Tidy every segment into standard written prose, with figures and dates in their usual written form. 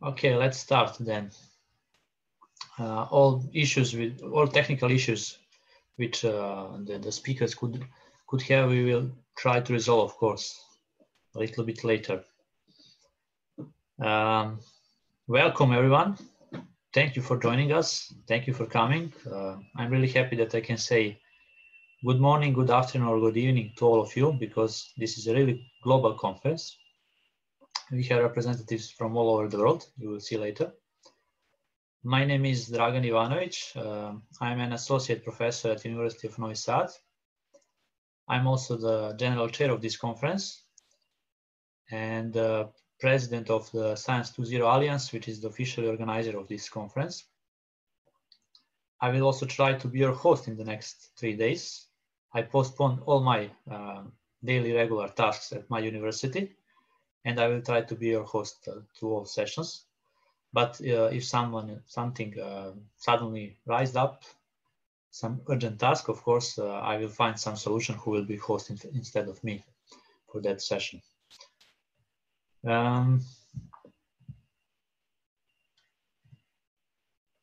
Okay, let's start then. All technical issues which the speakers could have, we will try to resolve, of course, a little bit later. Welcome everyone. Thank you for joining us. Thank you for coming. I'm really happy that I can say good morning, good afternoon, or good evening to all of you, because this is a really global conference. We have representatives from all over the world. You will see later. My name is Dragan Ivanovic. I'm an associate professor at University of Novi Sad. I'm also the general chair of this conference and president of the Science 2.0 Alliance, which is the official organizer of this conference. I will also try to be your host in the next 3 days. I postponed all my daily regular tasks at my university, and I will try to be your host to all sessions. But if something suddenly rises up, some urgent task, of course, I will find some solution who will be hosting instead of me for that session.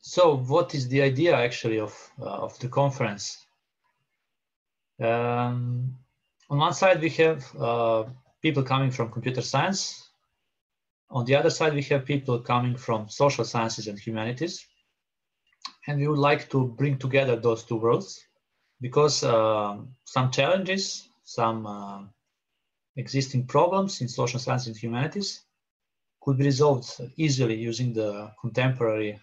So what is the idea actually of the conference? On one side, we have people coming from computer science. On the other side, we have people coming from social sciences and humanities. And we would like to bring together those two worlds because some challenges, some existing problems in social sciences and humanities could be resolved easily using the contemporary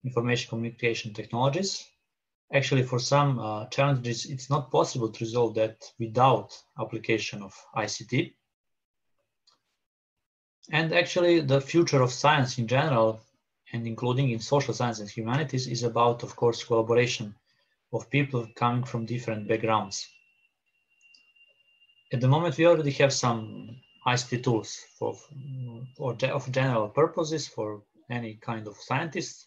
information communication technologies. Actually, for some challenges, it's not possible to resolve that without application of ICT. And actually, the future of science in general, and including in social science and humanities, is about, of course, collaboration of people coming from different backgrounds. At the moment, we already have some ICT tools of general purposes for any kind of scientists,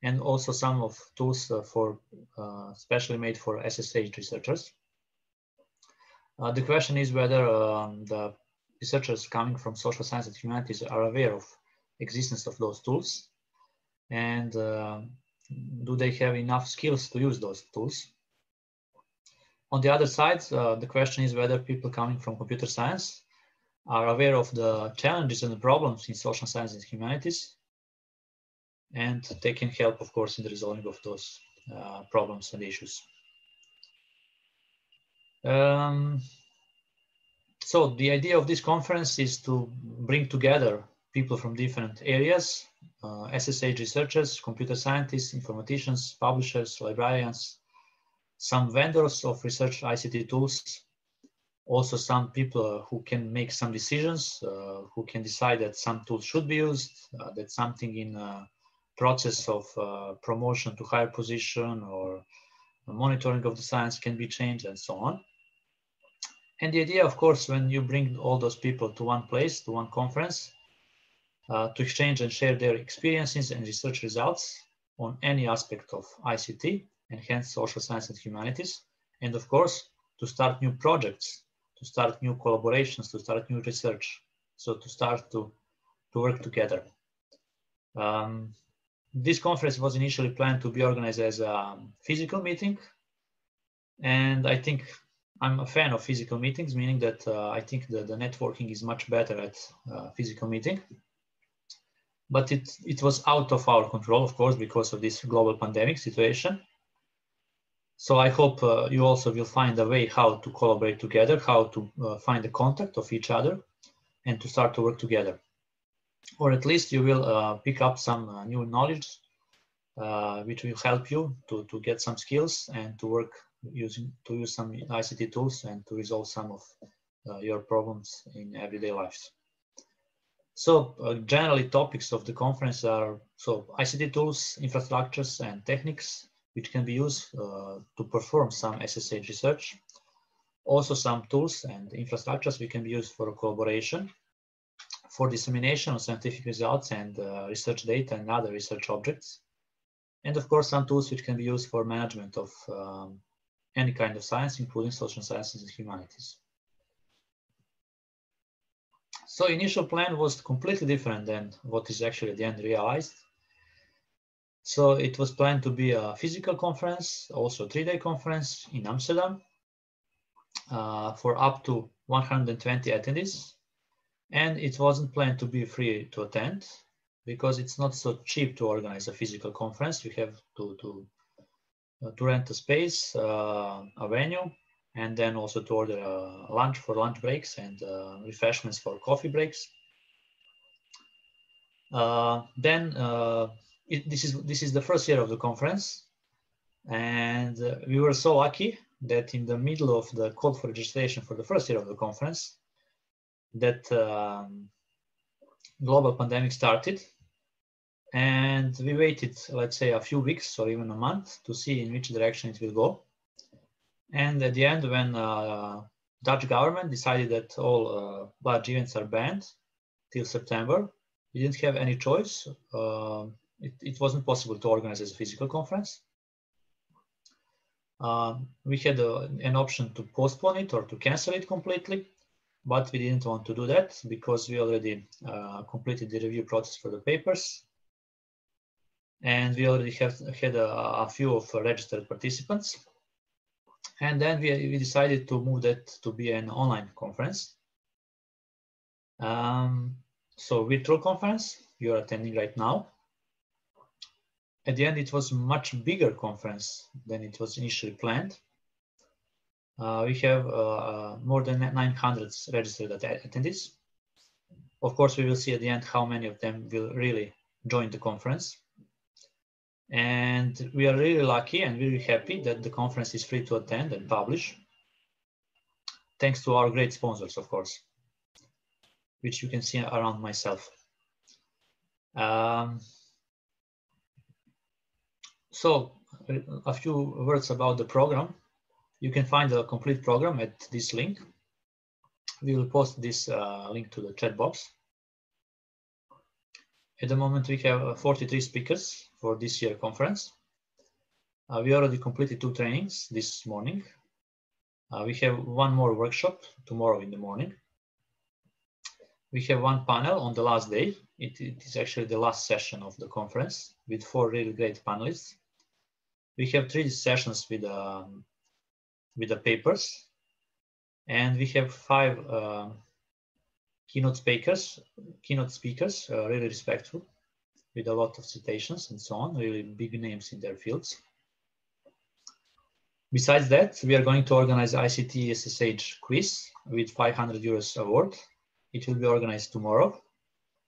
and also some of tools specially made for SSH researchers. The question is whether the researchers coming from social science and humanities are aware of existence of those tools, and do they have enough skills to use those tools? On the other side, the question is whether people coming from computer science are aware of the challenges and the problems in social science and humanities, and they can help, of course, in the resolving of those problems and issues. So the idea of this conference is to bring together people from different areas, SSH researchers, computer scientists, informaticians, publishers, librarians, some vendors of research ICT tools, also some people who can make some decisions, who can decide that some tools should be used, that something in process of promotion to higher position or monitoring of the science can be changed, and so on. And the idea, of course, when you bring all those people to one place, to one conference, to exchange and share their experiences and research results on any aspect of ICT, and hence social science and humanities, and of course, to start new projects, to start new collaborations, to start new research, so to start to work together. This conference was initially planned to be organized as a physical meeting, and I think I'm a fan of physical meetings, meaning that I think the networking is much better at physical meeting. But it was out of our control, of course, because of this global pandemic situation. So I hope you also will find a way how to collaborate together, how to find the contact of each other, and to start to work together. Or at least you will pick up some new knowledge, which will help you to get some skills and to work use some ICT tools and to resolve some of your problems in everyday lives. So generally topics of the conference are ICT tools, infrastructures and techniques which can be used to perform some SSH research. Also some tools and infrastructures which can be used for collaboration, for dissemination of scientific results and research data and other research objects. And of course some tools which can be used for management of any kind of science, including social sciences and humanities. So initial plan was completely different than what is actually at the end realized. So it was planned to be a physical conference, also a 3-day conference in Amsterdam for up to 120 attendees. And it wasn't planned to be free to attend because it's not so cheap to organize a physical conference. You have to rent a space, a venue, and then also to order lunch for lunch breaks and refreshments for coffee breaks. This is the first year of the conference, and we were so lucky that in the middle of the call for registration for the first year of the conference, that global pandemic started, and we waited, let's say, a few weeks or even a month to see in which direction it will go. And at the end, when Dutch government decided that all large events are banned till September, we didn't have any choice. It wasn't possible to organize as a physical conference. We had an option to postpone it or to cancel it completely, but we didn't want to do that because we already completed the review process for the papers. And we already had a few of registered participants. And then we decided to move that to be an online conference. So virtual conference, you are attending right now. At the end, it was a much bigger conference than it was initially planned. We have more than 900 registered attendees. Of course, we will see at the end how many of them will really join the conference. And we are really lucky and really happy that the conference is free to attend and publish, thanks to our great sponsors, of course, which you can see around myself. So a few words about the program. You can find the complete program at this link. We will post this link to the chat box. At the moment, we have 43 speakers for this year conference. We already completed 2 trainings this morning. We have 1 more workshop tomorrow in the morning. We have 1 panel on the last day. It is actually the last session of the conference with 4 really great panelists. We have 3 sessions with the papers, and we have 5 keynote speakers, really respectful, with a lot of citations and so on, really big names in their fields. Besides that, we are going to organize ICTeSSH quiz with 500 euros award. It will be organized tomorrow.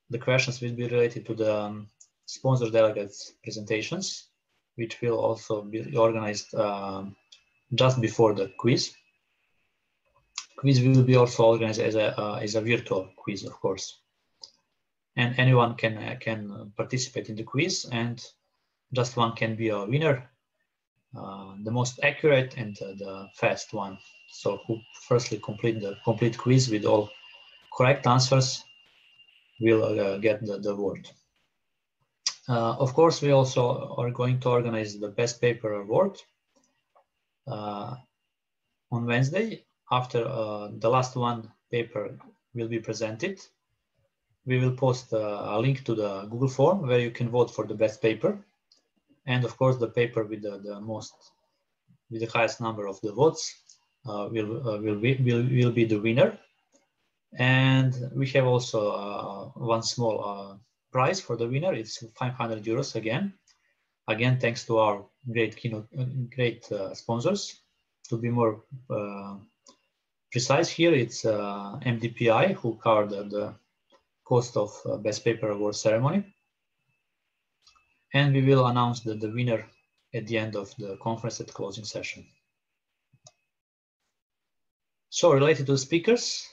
The questions will be related to the sponsor delegates presentations, which will also be organized just before the quiz. Quiz will be also organized as a virtual quiz, of course. And anyone can participate in the quiz, and just one can be a winner, the most accurate and the fast one. So who firstly complete the complete quiz with all correct answers will get the award. Of course, we also are going to organize the best paper award on Wednesday. After the last one paper will be presented, we will post a link to the Google form where you can vote for the best paper. And of course, the paper with the highest number of the votes will be the winner. And we have also 1 small prize for the winner. It's 500 euros again, thanks to our great sponsors. To be more precise here, it's MDPI who covered the cost of Best Paper Award ceremony. And we will announce the winner at the end of the conference at the closing session. So related to the speakers,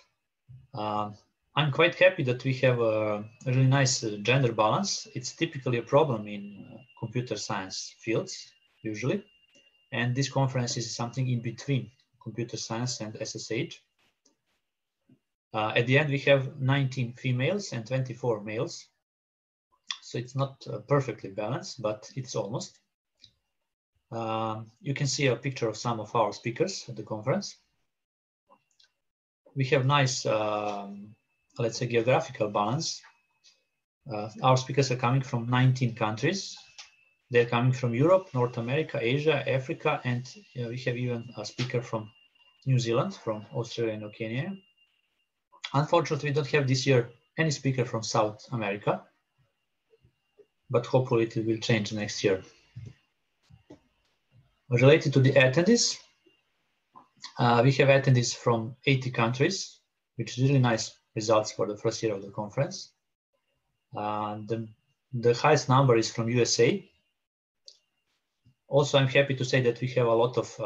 I'm quite happy that we have a really nice gender balance. It's typically a problem in computer science fields, usually. And this conference is something in between computer science and SSH. At the end, we have 19 females and 24 males. So it's not perfectly balanced, but it's almost. You can see a picture of some of our speakers at the conference. We have nice let's say, geographical balance. Our speakers are coming from 19 countries. They're coming from Europe, North America, Asia, Africa, and we have even a speaker from New Zealand, from Australia and Oceania. Unfortunately, we don't have this year any speaker from South America, but hopefully it will change next year. Related to the attendees, we have attendees from 80 countries, which is really nice results for the first year of the conference. The highest number is from USA. Also, I'm happy to say that we have a lot of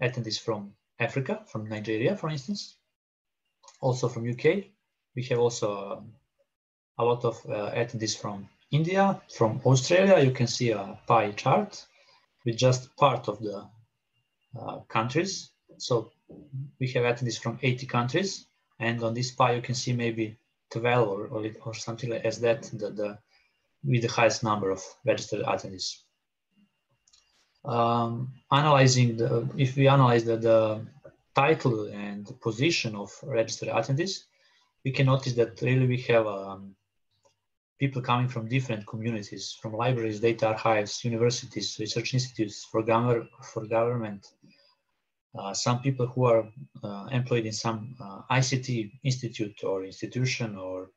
attendees from Africa, from Nigeria, for instance. Also from UK. We have also a lot of attendees from India, from Australia. You can see a pie chart with just part of the countries. So we have attendees from 80 countries. And on this pie, you can see maybe 12 or something like as that, with the highest number of registered attendees. If we analyze the title and the position of registered attendees, we can notice that really we have people coming from different communities, from libraries, data archives, universities, research institutes, for government, some people who are employed in some ICT institute or institution, or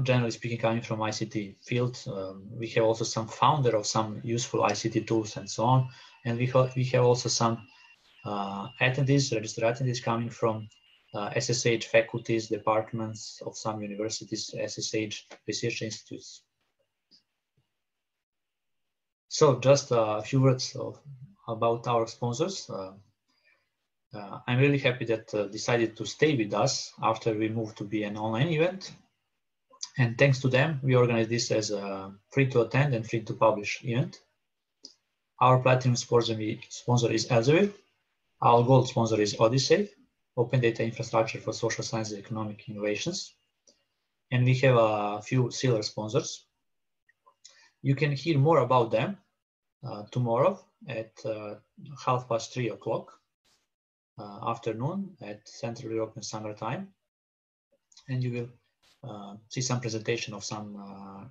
generally speaking, coming from ICT field. We have also some founder of some useful ICT tools and so on. And we have also some attendees, registered attendees coming from SSH faculties, departments of some universities, SSH research institutes. So just a few words about our sponsors. I'm really happy that decided to stay with us after we moved to be an online event. And thanks to them, we organize this as a free to attend and free to publish event. Our platinum sponsor is Elsevier. Our gold sponsor is Odyssey, Open Data Infrastructure for Social Sciences and Economic Innovations. And we have a few silver sponsors. You can hear more about them tomorrow at 3:30 afternoon at Central European Summer Time. And you will see some presentation of some,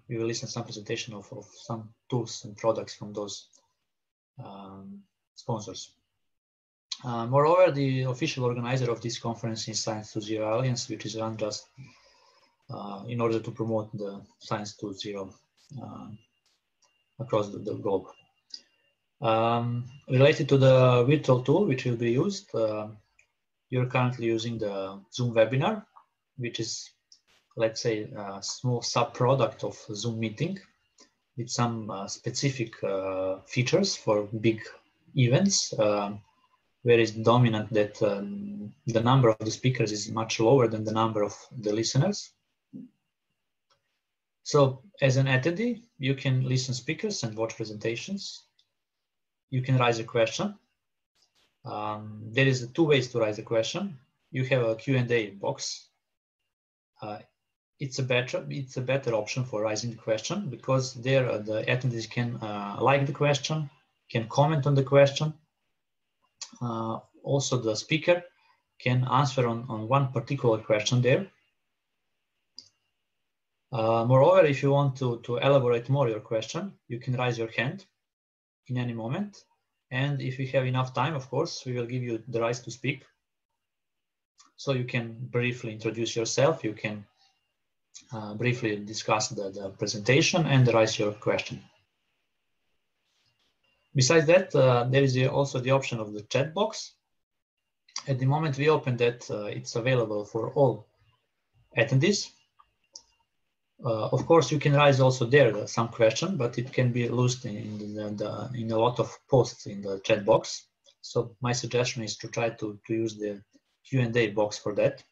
we will listen to some presentation of some tools and products from those sponsors. Moreover, the official organizer of this conference is Science 2.0 Alliance, which is run just in order to promote the Science 2.0 across the globe. Related to the virtual tool which will be used, you're currently using the Zoom webinar, which is, let's say, a small sub-product of Zoom meeting with some specific features for big events, where it's dominant that the number of the speakers is much lower than the number of the listeners. So as an attendee, you can listen speakers and watch presentations. You can raise a question. There is two ways to raise a question. You have a Q&A box. It's a better option for raising the question, because there the attendees can like the question, can comment on the question. Also, the speaker can answer on one particular question there. Moreover, if you want to elaborate more your question, you can raise your hand in any moment. And if we have enough time, of course, we will give you the right to speak. So you can briefly introduce yourself. You can briefly discuss the presentation and raise your question. Besides that, there is also the option of the chat box. At the moment we open that, it's available for all attendees. Of course, you can raise also there some question, but it can be lost in a lot of posts in the chat box. So my suggestion is to try to use the Q&A box for that.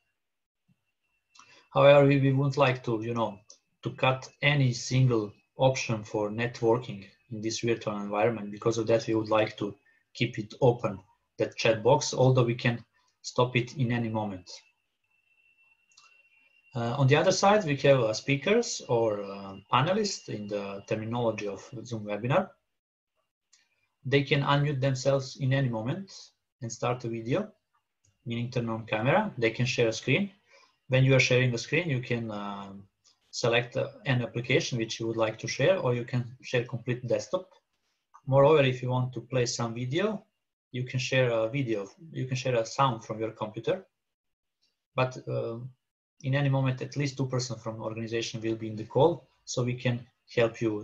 However, we wouldn't like to, to cut any single option for networking in this virtual environment. Because of that, we would like to keep it open, that chat box, although we can stop it in any moment. On the other side, we have speakers or panelists in the terminology of Zoom webinar. They can unmute themselves in any moment and start a video, meaning turn on camera. They can share a screen when you are sharing the screen, you can select an application which you would like to share, or you can share complete desktop. Moreover, if you want to play some video, you can share a video, you can share a sound from your computer. But in any moment, at least 2 persons from the organization will be in the call, so we can help you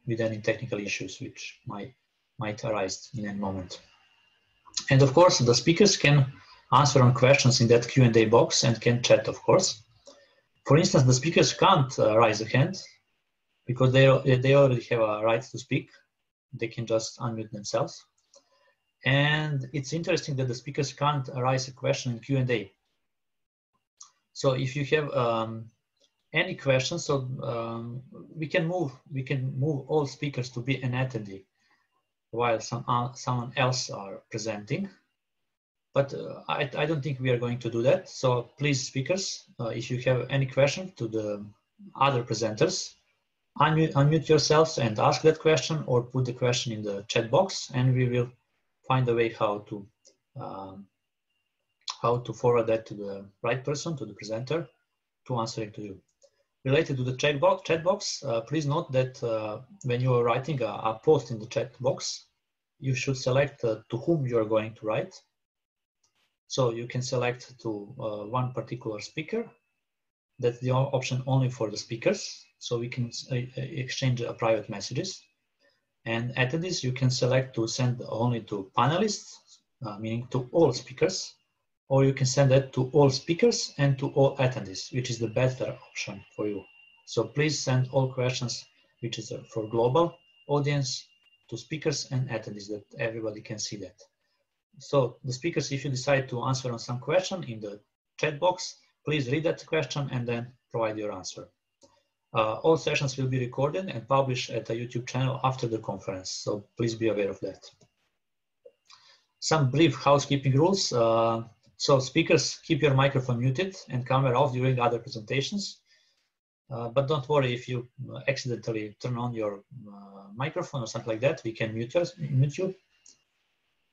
with any technical issues which might arise in any moment. And of course, the speakers can answer on questions in that Q&A box and can chat, of course. For instance, the speakers can't raise a hand because they already have a right to speak. They can just unmute themselves. And it's interesting that the speakers can't raise a question in Q&A. So if you have any questions, we can move all speakers to be an attendee while someone else are presenting. But I don't think we are going to do that. So please, speakers, if you have any question to the other presenters, unmute yourselves and ask that question, or put the question in the chat box, and we will find a way how to forward that to the right person, to the presenter, to answer it to you. Related to the chat box, please note that when you are writing a post in the chat box, you should select to whom you are going to write. So you can select to one particular speaker. That's the option only for the speakers. So we can exchange private messages. And attendees, you can select to send only to panelists, meaning to all speakers, or you can send that to all speakers and to all attendees, which is the better option for you. So please send all questions, which is for global audience, to speakers and attendees, that everybody can see that. So the speakers, if you decide to answer on some question in the chat box, please read that question and then provide your answer. All sessions will be recorded and published at a YouTube channel after the conference, so please be aware of that. Some brief housekeeping rules. So speakers, keep your microphone muted and camera off during other presentations. But don't worry if you accidentally turn on your microphone or something like that, we can mute you.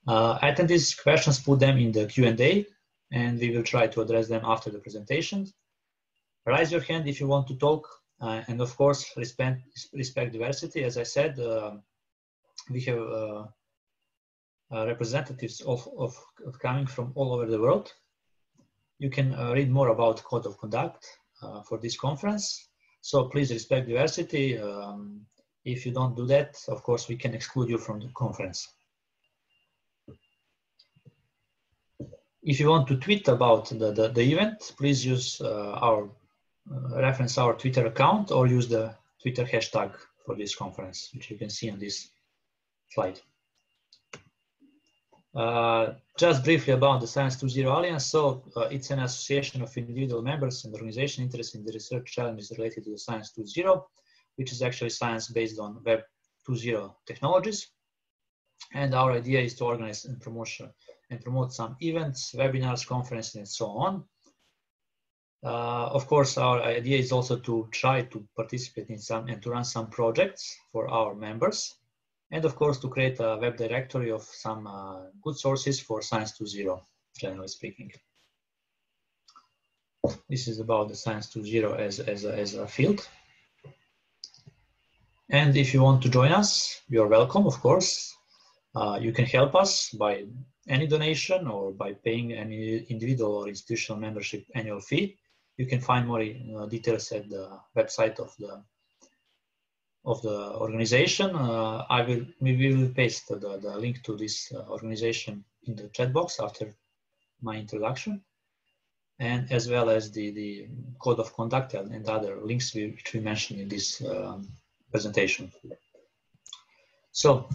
Attendees, questions, put them in the Q&A, and we will try to address them after the presentation. Raise your hand if you want to talk, and of course, respect diversity. As I said, we have representatives of coming from all over the world. You can read more about Code of Conduct for this conference. So please respect diversity. If you don't do that, of course, we can exclude you from the conference. If you want to tweet about the event, please use reference our Twitter account, or use the Twitter hashtag for this conference, which you can see on this slide. Just briefly about the Science 2.0 Alliance. So it's an association of individual members and organizations interested in the research challenges related to the Science 2.0, which is actually science based on Web 2.0 technologies. And our idea is to organize and promote some events, webinars, conferences, and so on. Of course, our idea is also to try to participate in some and to run some projects for our members. And of course, to create a web directory of some good sources for Science 2.0, generally speaking. This is about the Science 2.0 as a field. And if you want to join us, you're welcome, of course. You can help us by any donation or by paying any individual or institutional membership annual fee. You can find more details at the website of the organization. We will paste the link to this organization in the chat box after my introduction, and as well as the code of conduct and other links which we mentioned in this presentation. So